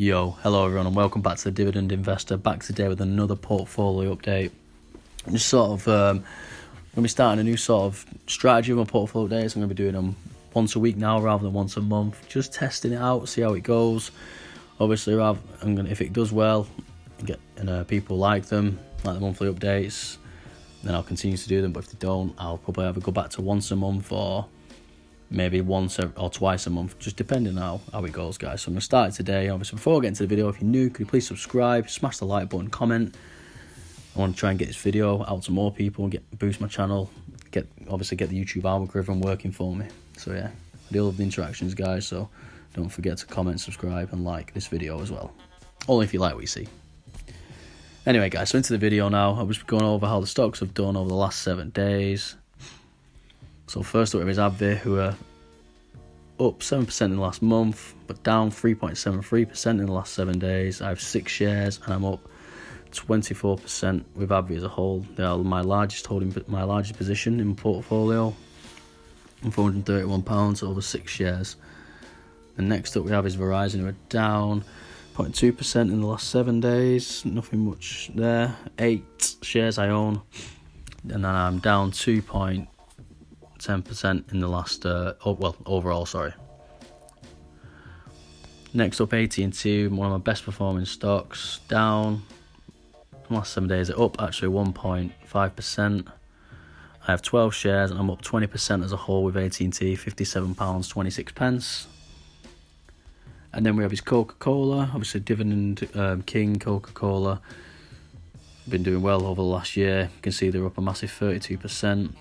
Hello everyone and welcome back to the Dividend Investor, back today with another portfolio update. I'm just going to be starting a new sort of strategy with my portfolio updates. I'm going to be doing them once a week now rather than once a month, just testing it out, see how it goes. Obviously, if it does well and people like the monthly updates, then I'll continue to do them. But if they don't, I'll probably either go back to once a month or maybe once or twice a month, just depending on how it goes, guys. So I'm going to start it today. Obviously, before I get into the video, if you're new, could you please subscribe, smash the like button, comment. I want to try and get this video out to more people and boost my channel, get the YouTube algorithm working for me. So yeah, I do love the interactions, guys, so don't forget to comment, subscribe and like this video as well. Only if you like what you see. Anyway, guys, so into the video now. I was going over how the stocks have done over the last 7 days. So first up is AbbVie, who are up 7% in the last month, but down 3.73% in the last 7 days. I have 6 shares, and I'm up 24% with AbbVie as a whole. They are my largest position in my portfolio. I'm £431 over 6 shares. And next up we have is Verizon, who are down 0.2% in the last 7 days. Nothing much there. 8 shares I own, and then I'm down 2.10% in the last overall. Next up, AT&T, one of my best performing stocks, down in the last 7 days. They're up actually 1.5%. I have 12 shares and I'm up 20% as a whole with AT&T, £57.26. And then we have his Coca-Cola, obviously Dividend King Coca-Cola. Been doing well over the last year. You can see they're up a massive 32%.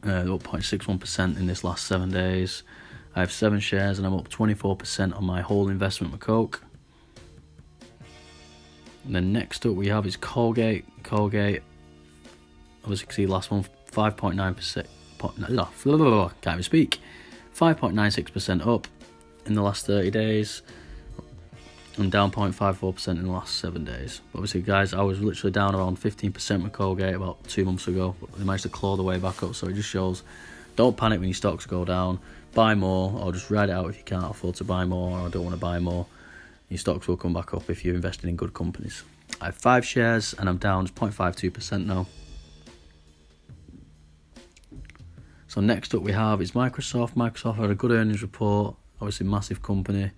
They're up 0.61% in this last 7 days. I have 7 shares and I'm up 24% on my whole investment with Coke. And then next up we have is Colgate. Colgate, obviously you can see last month 5.9%. Can't even speak. 5.96% up in the last 30 days. And down 0.54% in the last 7 days. But obviously, guys, I was literally down around 15% with Colgate about 2 months ago. But they managed to claw the way back up. So it just shows, don't panic when your stocks go down. Buy more, or just ride it out if you can't afford to buy more or don't want to buy more. Your stocks will come back up if you're investing in good companies. I have 5 shares and I'm down just 0.52% now. So next up we have is Microsoft. Microsoft had a good earnings report. Obviously, massive company.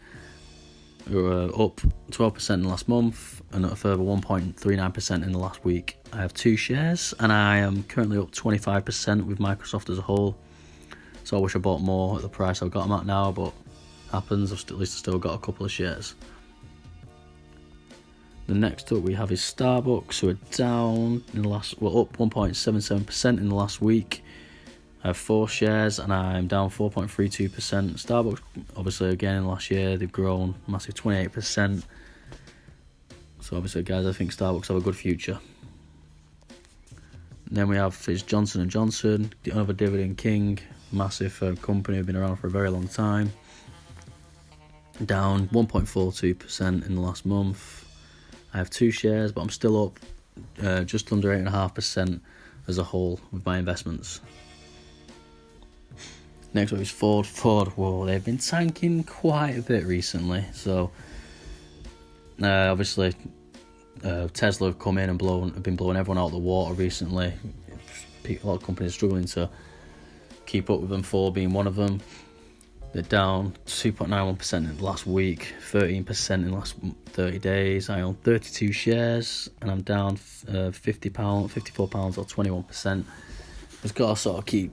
We were up 12% in the last month and a further 1.39% in the last week. I have 2 shares and I am currently up 25% with Microsoft as a whole. So I wish I bought more at the price I've got them at now, but happens. At least I've still got a couple of shares. The next up we have is Starbucks, who are down in the last, up 1.77% in the last week. I have 4 shares and I'm down 4.32%. Starbucks, obviously, again in the last year, they've grown massive 28%. So obviously, guys, I think Starbucks have a good future. And then we have Johnson & Johnson, another Dividend King, massive company, been around for a very long time. Down 1.42% in the last month. I have 2 shares, but I'm still up just under 8.5% as a whole with my investments. Next up is Ford. Whoa, they've been tanking quite a bit recently. So, obviously, Tesla have come in and have been blowing everyone out of the water recently. A lot of companies are struggling to keep up with them, Ford being one of them. They're down 2.91% in the last week, 13% in the last 30 days. I own 32 shares and I'm down £54 or 21%. It's got to sort of keep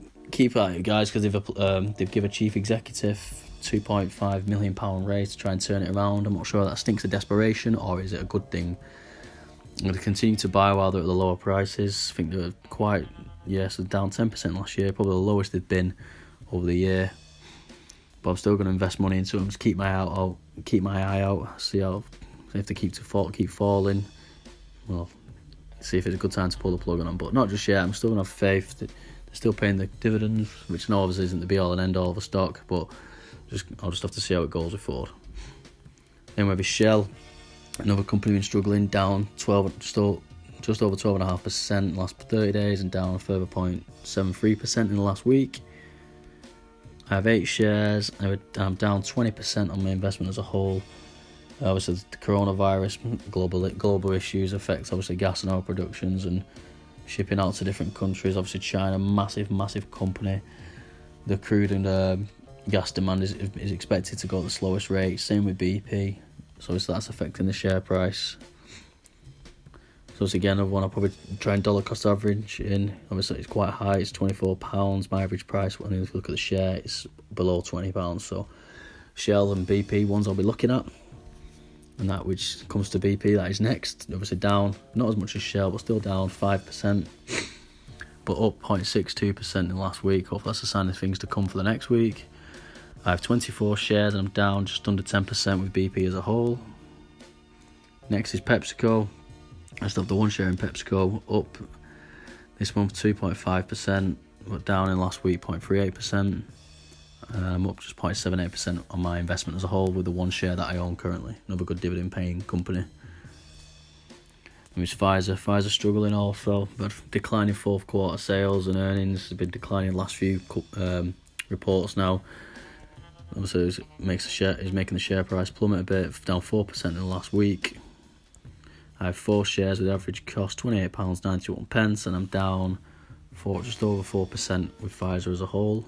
at it, guys, because they've given a chief executive £2.5 million raise to try and turn it around. I'm not sure if that stinks of desperation or is it a good thing. I'm going to continue to buy while they're at the lower prices. I think they're so down 10% last year, probably the lowest they've been over the year. But I'm still going to invest money into them. Just keep my eye out. See if they keep falling. Well, see if it's a good time to pull the plug on them. But not just yet. I'm still going to have faith that they're still paying the dividends, which obviously isn't the be all and end all of a stock. But I'll just have to see how it goes with Ford. Then we have Shell, another company been struggling, down just over 12.5% in the last 30 days and down a further 0.73% in the last week. I have 8 shares. I'm down 20% on my investment as a whole. Obviously, the coronavirus, global issues affect obviously gas and oil productions and shipping out to different countries. Obviously, China, massive company. The crude and gas demand is expected to go at the slowest rate. Same with BP. So obviously that's affecting the share price. So it's again, another one I'll probably try and dollar cost average in. Obviously it's quite high, it's £24. My average price, when you look at the share, it's below £20. So Shell and BP, ones I'll be looking at. And that which comes to BP, that is next. Obviously down, not as much as Shell, but still down 5%. But up 0.62% in the last week. Hopefully that's a sign of things to come for the next week. I have 24 shares and I'm down just under 10% with BP as a whole. Next is PepsiCo. I still have the one share in PepsiCo, up this month 2.5%, but down in last week 0.38%. I'm up just 0.78% on my investment as a whole with the one share that I own currently. Another good dividend paying company. And it's Pfizer. Pfizer struggling also, but declining fourth quarter sales and earnings. Have been declining last few reports now. Obviously, is making the share price plummet a bit, down 4% in the last week. I have 4 shares with average cost £28.91, and I'm down just over 4% with Pfizer as a whole.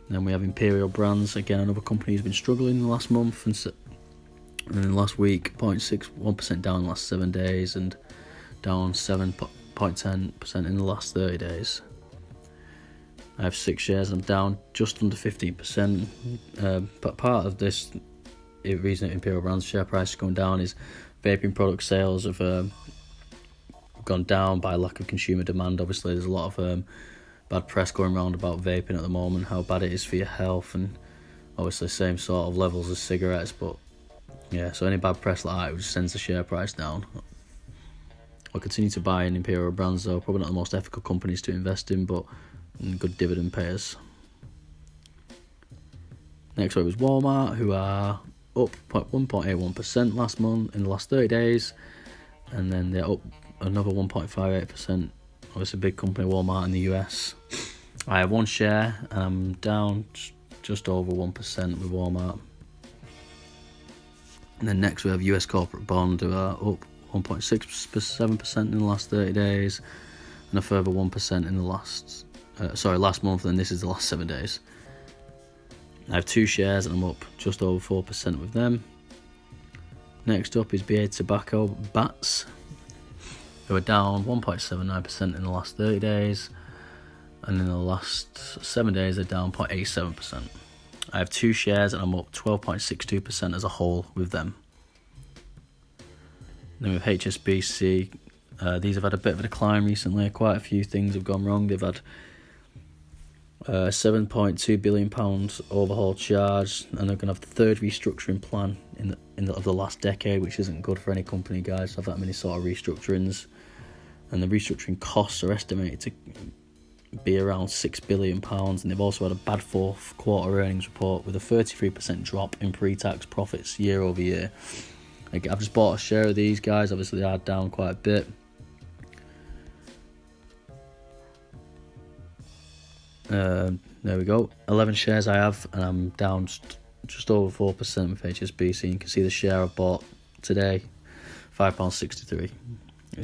Then we have Imperial Brands, again another company who's been struggling in the last month, and in the last week 0.61% down in the last 7 days, and down 7.10% in the last 30 days. I have 6 shares, I'm down just under 15%. But part of this reason that Imperial Brands share price is going down is vaping product sales have gone down by lack of consumer demand. Obviously, there's a lot of bad press going around about vaping at the moment, how bad it is for your health, and obviously same sort of levels as cigarettes. But yeah, so any bad press like that, it just sends the share price down. I'll continue to buy in Imperial Brands though, probably not the most ethical companies to invest in, but good dividend payers. Next up was Walmart, who are up 1.81% last month in the last 30 days, and then they're up another 1.58%. Obviously a big company, Walmart in the US. I have 1 share and I'm down just over 1% with Walmart. And then next we have US corporate bond, who are up 1.67% in the last 30 days, and a further 1% in the last month, and this is the last 7 days. I have 2 shares and I'm up just over 4% with them. Next up is BA Tobacco Bats, who are down 1.79% in the last 30 days, and in the last 7 days they're down 0.87%. I have 2 shares and I'm up 12.62% as a whole with them. Then we have HSBC. These have had a bit of a decline recently. Quite a few things have gone wrong. They've had £7.2 billion overhaul charge, and they're going to have the third restructuring plan of the last decade, which isn't good for any company, guys, to have that many sort of restructurings. And the restructuring costs are estimated to be around £6 billion, and they've also had a bad fourth quarter earnings report with a 33% drop in pre-tax profits year over year. I've just bought a share of these guys. Obviously they are down quite a bit. There we go, 11 shares I have, and I'm down just over 4% with HSBC. You can see the share I bought today, £5.63,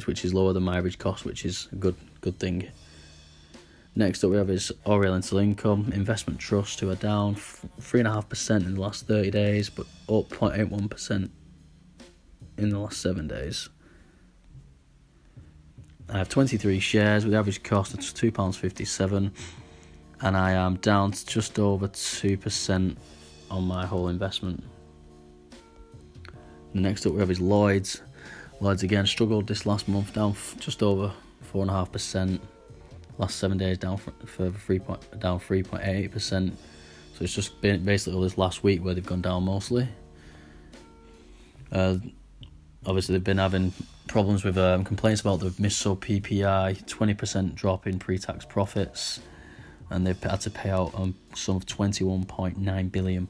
which is lower than my average cost, which is a good thing. Next up we have is Oriental Income Investment Trust, who are down 3.5% in the last 30 days, but up 0.81% in the last 7 days. I have 23 shares with the average cost of £2.57, and I am down to just over 2% on my whole investment. Next up we have is Lloyds. Lloyds again struggled this last month, down just over 4.5%. Last 7 days down further 3.88%. So it's just been basically all this last week where they've gone down mostly. Obviously they've been having problems with complaints about the missed PPI, 20% drop in pre-tax profits, and they've had to pay out a sum of £21.9 billion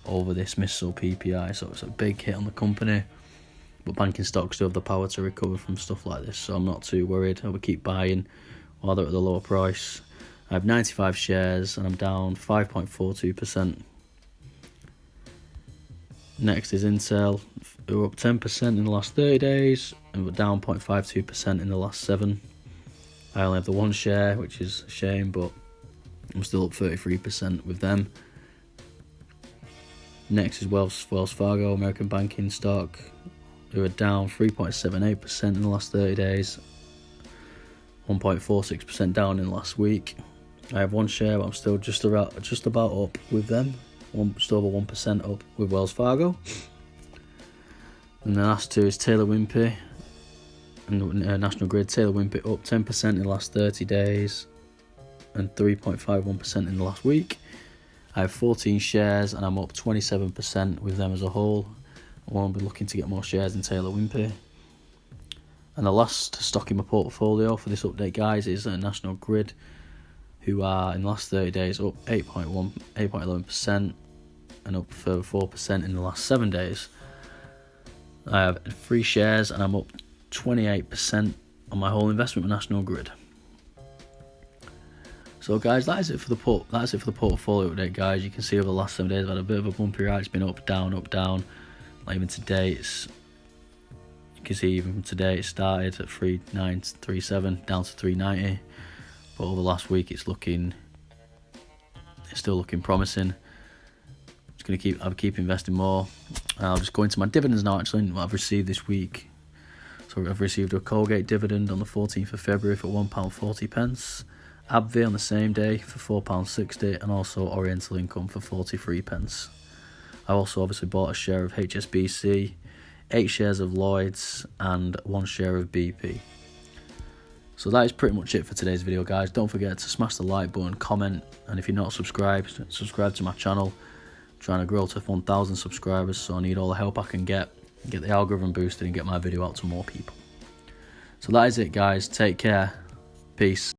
over this missed PPI. So it's a big hit on the company. But banking stocks do have the power to recover from stuff like this, so I'm not too worried. I will keep buying while they're at the lower price. I have 95 shares and I'm down 5.42%. Next is Intel, who are up 10% in the last 30 days and were down 0.52% in the last 7. I only have the one share, which is a shame, but I'm still up 33% with them. Next is Wells Fargo, American banking stock, who are down 3.78% in the last 30 days, 1.46% down in the last week. I have one share, but I'm still just about up with them, just over 1% up with Wells Fargo. And the last two is Taylor Wimpey and National Grid. Taylor Wimpey up 10% in the last 30 days and 3.51% in the last week. I have 14 shares and I'm up 27% with them as a whole. I won't be looking to get more shares in Taylor Wimpey. And the last stock in my portfolio for this update, guys, is National Grid, who are in the last 30 days up 8.11% and up further 4% in the last 7 days. I have 3 shares and I'm up 28% on my whole investment with National Grid. So guys, that is it for the portfolio update, guys. You can see over the last 7 days I've had a bit of a bumpy ride. It's been up, down. Like even today, you can see even from today it started at 3937 down to 390. But over the last week it's still looking promising. I'll keep investing more. I'll just go into my dividends now. Actually, what I've received this week. So I've received a Colgate dividend on the 14th of February for £1.40. AbbVie on the same day for £4.60, and also Oriental Income for 43p. I also obviously bought a share of HSBC, 8 shares of Lloyds, and 1 share of BP. So that is pretty much it for today's video, guys. Don't forget to smash the like button, comment, and if you're not subscribed, subscribe to my channel. I'm trying to grow to 1,000 subscribers, so I need all the help I can get the algorithm boosted and get my video out to more people. So that is it, guys. Take care. Peace.